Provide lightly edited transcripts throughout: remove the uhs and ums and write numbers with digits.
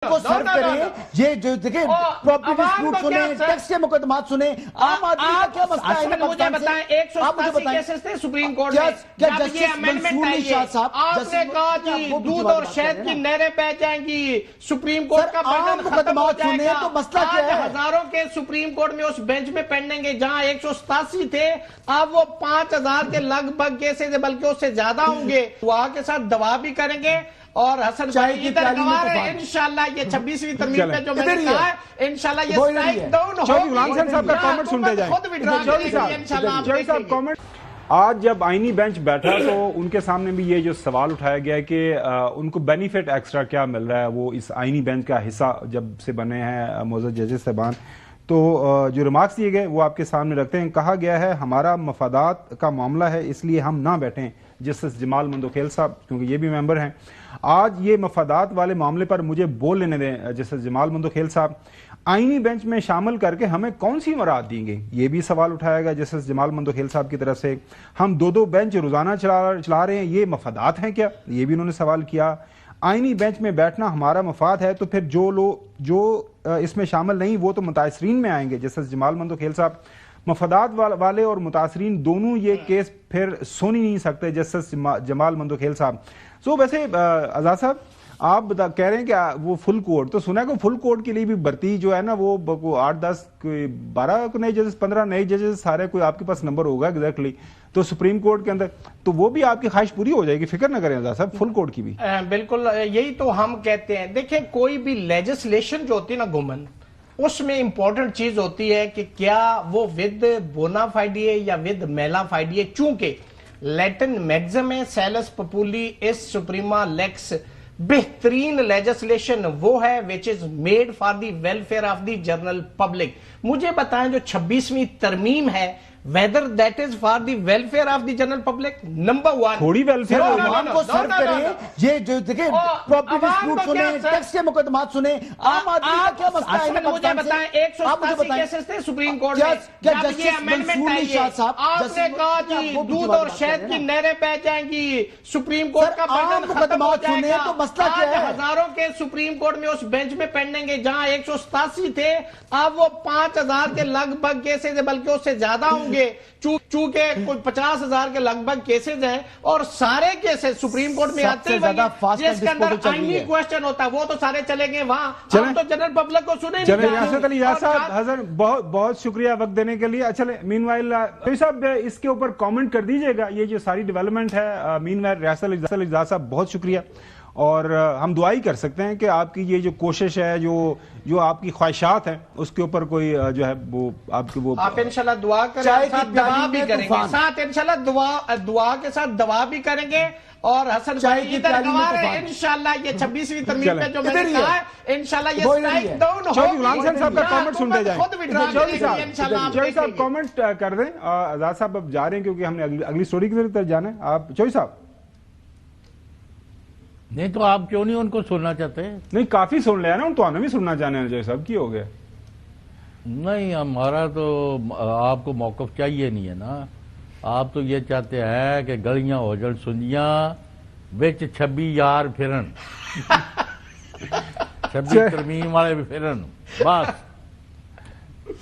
کو سرو کریں یہ جو دیکھیں پراپرٹی ڈسپیوٹ سنیں ٹیکس کے مقدمات سنیں عام آدمی کا کیا مسئلہ ہے مجھے بتائیں 187 کیسز تھے سپریم کورٹ میں جب یہ امینڈمنٹ آئی ہے آپ نے کہا جی دودھ اور شہد کی نہریں بہہ جائیں گی سپریم کورٹ کا برڈن ختم ہو جائے گا آج ہزاروں کے سپریم کورٹ میں اس بینچ میں پینڈنگ ہے جہاں 187 تھے اب وہ 5000 کے لگ بھگ کیسز بلکہ اس سے زیادہ ہوں گے وہاں کے ساتھ دعا بھی کریں گے اور حسن بھائی ادھر گواہ ہے انشاءاللہ یہ 26ویں ترمیم پہ جو میں نے کہا ہے انشاءاللہ یہ سٹرائک ڈاؤن چودھری غلام حسین صاحب کا کامنٹ سنتے جائیں چودھری صاحب کامنٹ آج جب آئینی بینچ بیٹھا تو ان کے سامنے بھی یہ جو سوال اٹھایا گیا کہ ان کو بینیفٹ ایکسٹرا کیا مل رہا ہے وہ اس آئینی بینچ کا حصہ جب سے بنے ہیں معزز ججز صاحبان تو جو ریمارکس دیے گئے وہ آپ کے سامنے رکھتے ہیں کہا گیا ہے ہمارا مفادات کا معاملہ ہے اس لیے ہم نہ بیٹھیں جسٹس جمال مندوخیل صاحب کیونکہ یہ بھی ممبر ہیں آج یہ مفادات والے معاملے پر مجھے بول لینے دیں جسٹس جمال مندوخیل صاحب آئینی بینچ میں شامل کر کے ہمیں کون سی مراد دیں گے یہ بھی سوال اٹھایا گیا جسٹس جمال مندوخیل صاحب کی طرف سے ہم دو بینچ روزانہ چلا رہے ہیں یہ مفادات ہیں کیا یہ بھی انہوں نے سوال کیا آئینی بینچ میں بیٹھنا ہمارا مفاد ہے تو پھر جو اس میں شامل نہیں وہ تو متاثرین میں آئیں گے جسٹس جمال مندوخیل صاحب مفادات والے اور متاثرین دونوں یہ کیس پھر سن ہی نہیں سکتے جسٹس جمال مندوخیل صاحب سو ویسے آزاد صاحب آپ کہہ رہے ہیں کہ وہ فل کورٹ تو سنا ہے کہ فل کورٹ کے لیے بھی بھرتی جو ہے نا وہ 8-10 12 نئے ججز 15 نئے ججز سارے کوئی آپ کے پاس نمبر ہوگا ایگزیکٹلی تو سپریم کورٹ کے اندر تو وہ بھی آپ کی خواہش پوری ہو جائے گی فکر نہ کریں آزاد صاحب فل کورٹ کی بھی بالکل یہی تو ہم کہتے ہیں دیکھیں کوئی بھی لیجسلیشن جو ہوتی ہے نا گومن اس میں امپورٹنٹ چیز ہوتی ہے کہ کیا وہ ود بونا فائڈی ہے یا ود میلا فائڈی ہے چونکہ لیٹن میگزم ہے سیلس پپولی اس سپریما لیکس بہترین لیجسلیشن وہ ہے which is made for the welfare of the general public مجھے بتائیں جو 26ویں ترمیم ہے whether that is for the welfare of the general public number one تھوڑی ویلفیئر عوام کو سرو کریں یہ جو دیکھیں پراپرٹی ڈسپیوٹ سنیں ٹیکس کے مقدمات سنیں عام آدمی کا کیا مسئلہ ہے مجھے بتائیں 187 کیسز تھے سپریم کورٹ میں جب یہ امینڈمنٹ آئی ہے آپ نے کہا جی دودھ اور شہد کی نہریں بہہ جائیں گی سپریم کورٹ کا برڈن ختم ہو جائے گا آج ہزاروں کے سپریم کورٹ میں اس بینچ میں پینڈنگ ہے جہاں 187 تھے اب وہ 5000 کے لگ بھگ کیسز بلکہ اس سے زیادہ ہوں چونکہ کوئی 50,000 کے لگ بھگ کیسز ہیں اور سارے کیسز سپریم کورٹ میں آتے ہیں جس کے اندر آئینی کوشچن ہوتا ہے وہ تو سارے چلیں گے وہاں ہم تو جنرل پبلک کو سنے نہیں ریاست علی صاحب حضرت بہت شکریہ وقت دینے کے لیے چلے مین وائل صاحب اس کے اوپر کامنٹ کر دیجئے گا یہ جو ساری ڈیولپمنٹ ہے مین وائل ریاست علی صاحب بہت شکریہ اور ہم دعا ہی کر سکتے ہیں کہ آپ کی یہ جو کوشش ہے جو آپ کی خواہشات ہیں اس کے اوپر کوئی جو ہے وہ آپ انشاءاللہ دعا کریں ساتھ دعا بھی کریں گے ساتھ انشاءاللہ دعا کے ساتھ دعا بھی کریں گے اور حسن بھائی ادھر گواہ ہے انشاءاللہ یہ 26ویں ترمیم پہ جو میں نے کہا ہے انشاءاللہ یہ سٹرائک ڈاؤن ہو چودھری غلام حسین صاحب کا کامنٹ سنتے جائیں چودھری صاحب کامنٹ کر دیں آزاد صاحب اب جا رہے ہیں کیونکہ ہم نے اگلی سٹوری کی طرف جانا ہے آپ چودھری صاحب نہیں تو آپ کیوں نہیں ان کو سننا چاہتے نہیں کافی سن لیا نا ان تو آنا بھی سننا چاہنے ہیں جو سب کی ہو گیا نہیں ہمارا تو آپ کو موقف چاہیے نہیں ہے نا آپ تو یہ چاہتے ہیں کہ گلیاں ہو جن سنیاں بچ 26 یار پھرن 26 ترمیم والے بھی پھرن بس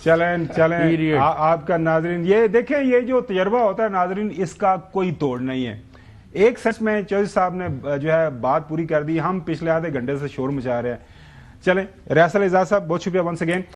چلیں آپ کا ناظرین یہ دیکھیں یہ جو تجربہ ہوتا ہے ناظرین اس کا کوئی توڑ نہیں ہے ایک سچ میں چودھری صاحب نے جو ہے بات پوری کر دی ہم پچھلے آدھے گھنٹے سے شور مچا رہے ہیں چلیں ریاست علی صاحب بہت شکریہ ونس اگین